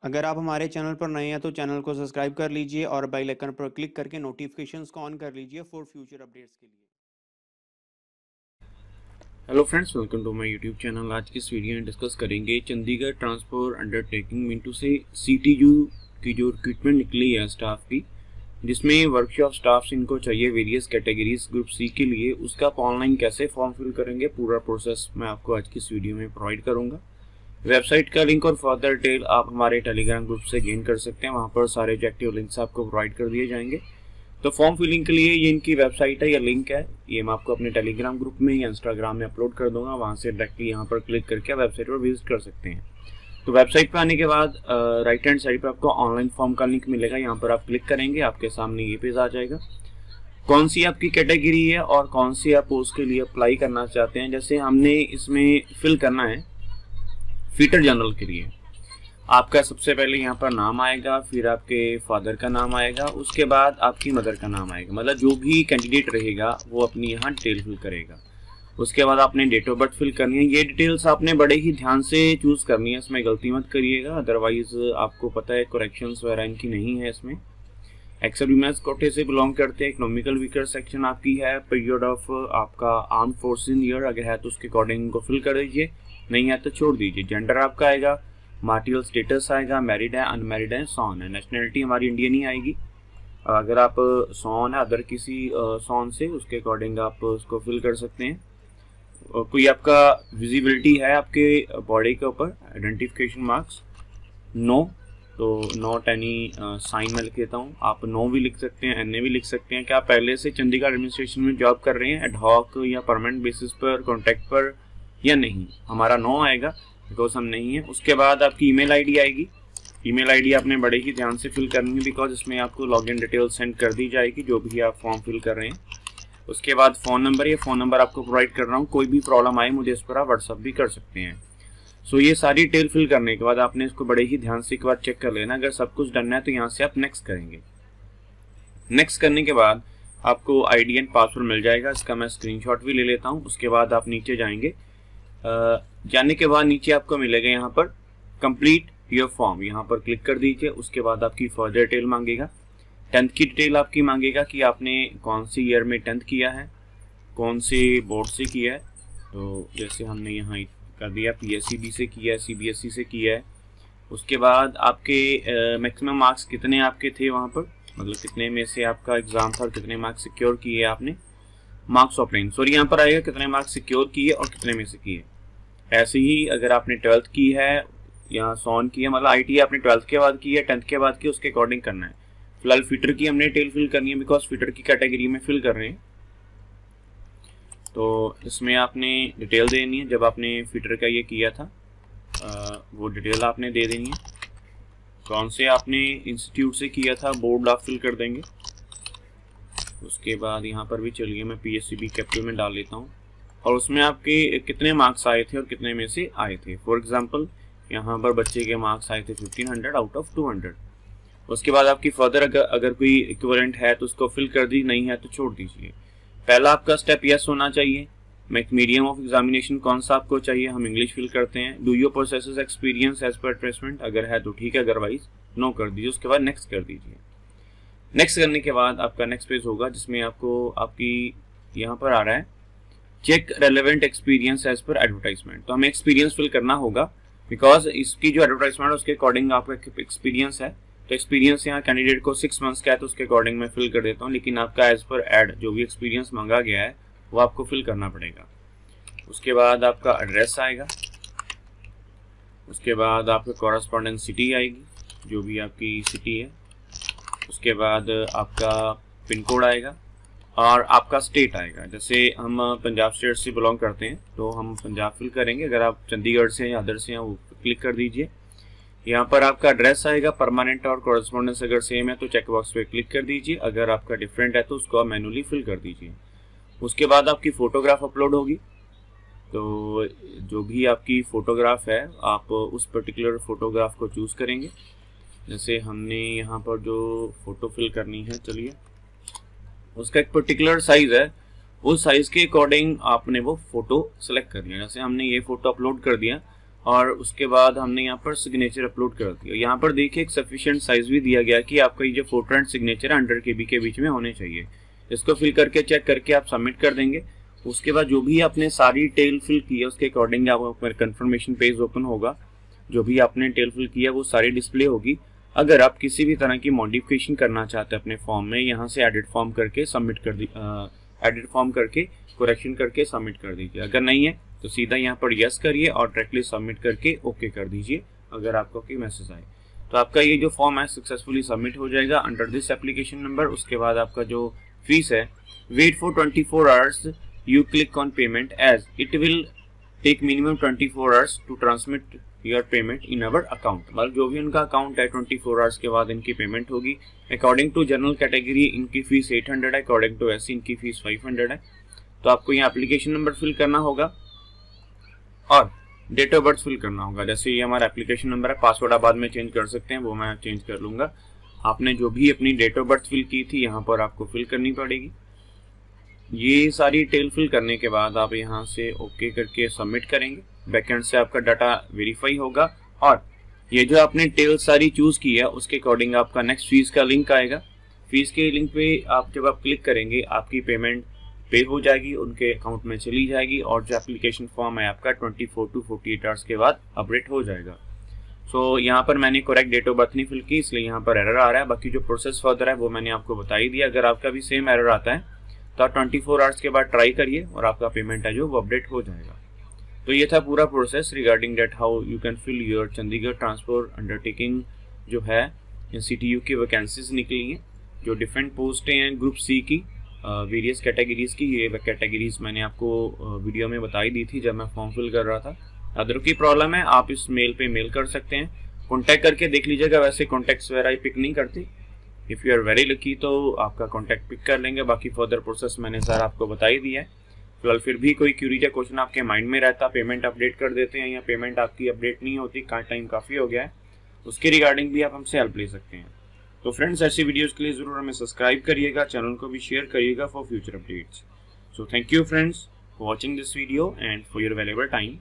अगर आप हमारे चैनल पर नए हैं तो चैनल को सब्सक्राइब कर लीजिए और बेल आइकन पर क्लिक करके नोटिफिकेशंस को ऑन कर लीजिए फॉर फ्यूचर अपडेट्स के लिए। Hello friends, welcome to my YouTube channel. आज की इस वीडियो में डिस्कस करेंगे Chandigarh transport undertaking mean to say CTU की जो रिक्रूटमेंट निकली है स्टाफ की, जिसमें वर्कशॉप स्टाफ्स इनको चाहिए वेरियस कैटेगरीज ग्रुप सी के लिए। उसका आप ऑनलाइन कैसे फॉर्म फिल करेंगे, पूरा प्रोसेस मैं आपको आज की इस वीडियो में प्रोवाइड करूंगा। वेबसाइट का लिंक और फर्दर डिटेल आप हमारे टेलीग्राम ग्रुप से गेन कर सकते हैं। वहाँ पर सारे ऑब्जेक्टिव लिंक्स आपको प्रोवाइड कर दिए जाएंगे। तो फॉर्म फिलिंग के लिए ये इनकी वेबसाइट है या लिंक है, ये मैं आपको अपने टेलीग्राम ग्रुप में या इंस्टाग्राम में अपलोड कर दूंगा। वहाँ से डायरेक्टली यहाँ पर क्लिक करके वेबसाइट पर विजिट कर सकते हैं। तो वेबसाइट पर आने के बाद राइट हैंड साइड पर आपको ऑनलाइन फॉर्म का लिंक मिलेगा। यहाँ पर आप क्लिक करेंगे, आपके सामने ये पेज आ जाएगा। कौन सी आपकी कैटेगरी है और कौन सी आप पोस्ट के लिए अप्लाई करना चाहते हैं। जैसे हमने इसमें फिल करना है फीटर जनरल के लिए, आपका सबसे पहले यहाँ पर नाम आएगा, फिर आपके फादर का नाम आएगा, उसके बाद आपकी मदर का नाम आएगा। मतलब जो भी कैंडिडेट रहेगा वो अपनी यहाँ डिटेल फिल करेगा। उसके बाद आपने डेट ऑफ बर्थ फिल करनी है। ये डिटेल्स आपने बड़े ही ध्यान से चूज करनी है, इसमें गलती मत करिएगा, अदरवाइज आपको पता है करेक्शंस वगैरह इनकी नहीं है इसमें। एक्सेप्ट विमेंस कोटे से बिलोंग करते हैं। इकोनॉमिकल वीकर सेक्शन आपकी है। पीरियड ऑफ आपका आर्म फोर्स इन ईयर अगर है तो उसके अकॉर्डिंग इनको फिल कर दीजिए, नहीं है तो छोड़ दीजिए। जेंडर आपका आएगा, मार्टियल स्टेटस आएगा, मैरिड है, अनमैरिड है, सॉन है। नेशनलिटी हमारी इंडियन ही आएगी। अगर आप सॉन है अदर किसी सॉन से, उसके अकॉर्डिंग आप उसको फिल कर सकते हैं। कोई आपका विजिबिलिटी है आपके बॉडी के ऊपर, आइडेंटिफिकेशन मार्क्स, नो, तो नॉट एनी साइन में लिख देता हूँ। आप नो भी लिख सकते हैं, NA भी लिख सकते हैं। क्या आप पहले से चंडीगढ़ एडमिनिस्ट्रेशन में जॉब कर रहे हैं एडहॉक या परमानेंट बेसिस पर, कॉन्ट्रैक्ट पर या नहीं, हमारा नो आएगा बिकॉज हम नहीं है। उसके बाद आपकी ईमेल आईडी आएगी। ईमेल आईडी आपने बड़े ही ध्यान से फिल करनी है बिकॉज इसमें आपको लॉगिन डिटेल सेंड कर दी जाएगी जो भी आप फॉर्म फिल कर रहे हैं। उसके बाद फ़ोन नंबर, ये फ़ोन नंबर आपको प्रोवाइड कर रहा हूँ, कोई भी प्रॉब्लम आए मुझे इस पर आप व्हाट्सअप भी कर सकते हैं। सो ये सारी डिटेल फिल करने के बाद आपने इसको बड़े ही ध्यान से एक बार चेक कर लेना। अगर सब कुछ डन है तो यहाँ से आप नेक्स्ट करेंगे। नेक्स्ट करने के बाद आपको ID एंड पासवर्ड मिल जाएगा, इसका मैं स्क्रीनशॉट भी ले लेता हूँ। उसके बाद आप नीचे जाएंगे, जाने के बाद नीचे आपको मिलेगा यहाँ पर कंप्लीट योर फॉर्म, यहाँ पर क्लिक कर दीजिए। उसके बाद आपकी फर्दर डिटेल मांगेगा, 10th की डिटेल आपकी मांगेगा कि आपने कौन सी ईयर में 10th किया है, कौन से बोर्ड से किया है। तो जैसे हमने यहाँ कर दिया PSEB से किया है, CBSE से किया है। उसके बाद आपके मैक्सिमम मार्क्स कितने आपके थे वहाँ पर, मतलब कितने में से आपका एग्जाम था, कितने मार्क्स सिक्योर किए आपने, मार्क्स ऑप्टेन, सॉरी यहाँ पर आएगा कितने मार्क्स सिक्योर किए और कितने में से किए। ऐसे ही अगर आपने 12th की है या सॉन की है, मतलब IT आपने 12th के बाद की है, 10th के बाद की, उसके अकॉर्डिंग करना है। फिलहाल फिटर की हमने डिटेल फिल करनी है बिकॉज फिटर की कैटेगरी में फिल कर रहे हैं। तो इसमें आपने डिटेल देनी है, जब आपने फिटर का ये किया था वो डिटेल आपने दे देनी है। कौन से आपने इंस्टीट्यूट से किया था, बोर्ड आप फिल कर देंगे। उसके बाद यहाँ पर भी चलिए मैं PSEB कैपिटल में डाल लेता हूँ और उसमें आपके कितने मार्क्स आए थे और कितने में से आए थे। फॉर एग्जांपल यहाँ पर बच्चे के मार्क्स आए थे 1500 आउट ऑफ 200। उसके बाद आपकी फर्दर अगर कोई इक्विवेलेंट है तो उसको फिल कर दी, नहीं है तो छोड़ दीजिए। पहला आपका स्टेप यस होना चाहिए। मीडियम ऑफ एग्जामिनेशन कौन सा आपको चाहिए, हम इंग्लिश फिल करते हैं। Do your process experience as per attachment, अगर है तो ठीक है, अदरवाइज नो कर दीजिए। उसके बाद नेक्स्ट कर दीजिए। नेक्स्ट करने के बाद आपका नेक्स्ट पेज होगा जिसमें आपको आपकी यहाँ पर आ रहा है check relevant experience as per advertisement. तो हमें एक्सपीरियंस फिल करना होगा बिकॉज इसकी जो एडवर्टाइजमेंट है उसके अकॉर्डिंग आपका एक्सपीरियंस है। तो एक्सपीरियंस यहाँ कैंडिडेट को 6 मंथ्स का है तो उसके अकॉर्डिंग मैं फिल कर देता हूँ, लेकिन आपका एज पर एड जो भी एक्सपीरियंस मांगा गया है वो आपको फिल करना पड़ेगा। उसके बाद आपका एड्रेस आएगा, उसके बाद आपका कॉरेस्पॉन्डेंट सिटी आएगी जो भी आपकी सिटी है, उसके बाद आपका पिन कोड आएगा और आपका स्टेट आएगा। जैसे हम पंजाब स्टेट से बिलोंग करते हैं तो हम पंजाब फिल करेंगे, अगर आप चंडीगढ़ से या अदर से हैं वो क्लिक कर दीजिए। यहाँ पर आपका एड्रेस आएगा, परमानेंट और कॉरेस्पॉन्डेंस अगर सेम है तो चेक बॉक्स पे क्लिक कर दीजिए, अगर आपका डिफरेंट है तो उसको आप मैनुअली फिल कर दीजिए। उसके बाद आपकी फ़ोटोग्राफ अपलोड होगी, तो जो भी आपकी फ़ोटोग्राफ है आप उस पर्टिकुलर फ़ोटोग्राफ को चूज़ करेंगे। जैसे हमने यहाँ पर जो फ़ोटो फिल करनी है, चलिए उसका एक पर्टिकुलर साइज़ है, उस साइज़ के अकॉर्डिंग आपने वो फ़ोटो सेलेक्ट कर लिया। जैसे हमने ये फ़ोटो अपलोड कर दिया और उसके बाद हमने यहाँ पर सिग्नेचर अपलोड कर दिया। यहाँ पर देखिए एक सफिशिएंट साइज भी दिया गया कि आपका ये जो फोटो एंड सिग्नेचर है 100 KB के बीच में होने चाहिए। इसको फिल करके चेक करके आप सबमिट कर देंगे। उसके बाद जो भी आपने सारी डिटेल फिल की है उसके अकॉर्डिंग आपका कंफर्मेशन पेज ओपन होगा। जो भी आपने डिटेल फिल किया वो सारी डिस्प्ले होगी। अगर आप किसी भी तरह की मॉडिफिकेशन करना चाहते हैं अपने फॉर्म में, यहाँ से एडिट फॉर्म करके सबमिट कर दी एडिट फॉर्म करके करेक्शन करके सबमिट कर दीजिए। अगर नहीं है तो सीधा यहाँ पर यस करिए और डायरेक्टली सबमिट करके ओके कर दीजिए अगर आपको कोई मैसेज आए तो। आपका ये जो फॉर्म है सक्सेसफुली सबमिट हो जाएगा अंडर दिस एप्लीकेशन नंबर। उसके बाद आपका जो फीस है, wait for 24 hours, you click on payment as it will take minimum 24 hours to transmit your payment in our account। मतलब जो भी उनका अकाउंट है 24 आवर्स के बाद इनकी पेमेंट होगी। अकॉर्डिंग टू जनरल कैटेगरी इनकी फीस 800 है, अकॉर्डिंग टू एससी इनकी फीस 500 है। तो आपको यहाँ एप्लीकेशन नंबर फिल करना होगा और डेट ऑफ बर्थ फिल करना होगा। जैसे ये हमारा एप्लीकेशन नंबर है, पासवर्ड आप बाद में चेंज कर सकते हैं, वो मैं चेंज कर लूँगा। आपने जो भी अपनी डेट ऑफ बर्थ फिल की थी यहाँ पर आपको फिल करनी पड़ेगी। ये सारी डिटेल फिल करने के बाद आप यहाँ से ओके करके सबमिट करेंगे। बैकएंड से आपका डाटा वेरीफाई होगा और ये जो आपने डिटेल सारी चूज की है उसके अकॉर्डिंग आपका नेक्स्ट फीस का लिंक आएगा। फीस के लिंक पे जब आप क्लिक करेंगे आपकी पेमेंट पे हो जाएगी, उनके अकाउंट में चली जाएगी और जो एप्लीकेशन फॉर्म है आपका 24 to 48 आवर्स के बाद अपडेट हो जाएगा। सो यहाँ पर मैंने करेक्ट डेट ऑफ बर्थ नहीं फिल की इसलिए यहाँ पर एरर आ रहा है। बाकी जो प्रोसेस फर्दर है वो मैंने आपको बता ही दिया। अगर आपका भी सेम एरर आता है तो आप 24 आवर्स के बाद ट्राई करिए और आपका पेमेंट है जो वो अपडेट हो जाएगा। तो ये था पूरा process regarding that how you can fill your Chandigarh transport undertaking जो है CTU की वैकेंसीज निकली हैं, जो डिफरेंट पोस्टें हैं ग्रुप C की वेरियस कैटेगरीज की। ये कैटेगरीज मैंने आपको वीडियो में बताई दी थी जब मैं फॉर्म फिल कर रहा था। अदर की प्रॉब्लम है आप इस मेल पे मेल कर सकते हैं, कॉन्टैक्ट करके देख लीजिएगा। वैसे कॉन्टैक्ट्स वगैरह पिक नहीं करती, if you are very lucky तो आपका कॉन्टैक्ट पिक कर लेंगे। बाकी फर्दर प्रोसेस मैंने सर आपको बता ही दिया है। फिलहाल फिर भी कोई क्यूरी या क्वेश्चन आपके माइंड में रहता, पेमेंट अपडेट कर देते हैं या पेमेंट आपकी अपडेट नहीं होती, टाइम काफ़ी हो गया है, उसके रिगार्डिंग भी आप हमसे हेल्प ले सकते हैं। तो फ्रेंड्स ऐसी वीडियोज़ के लिए ज़रूर हमें सब्सक्राइब करिएगा, चैनल को भी शेयर करिएगा for future updates. So thank you friends for watching this video and for your valuable time.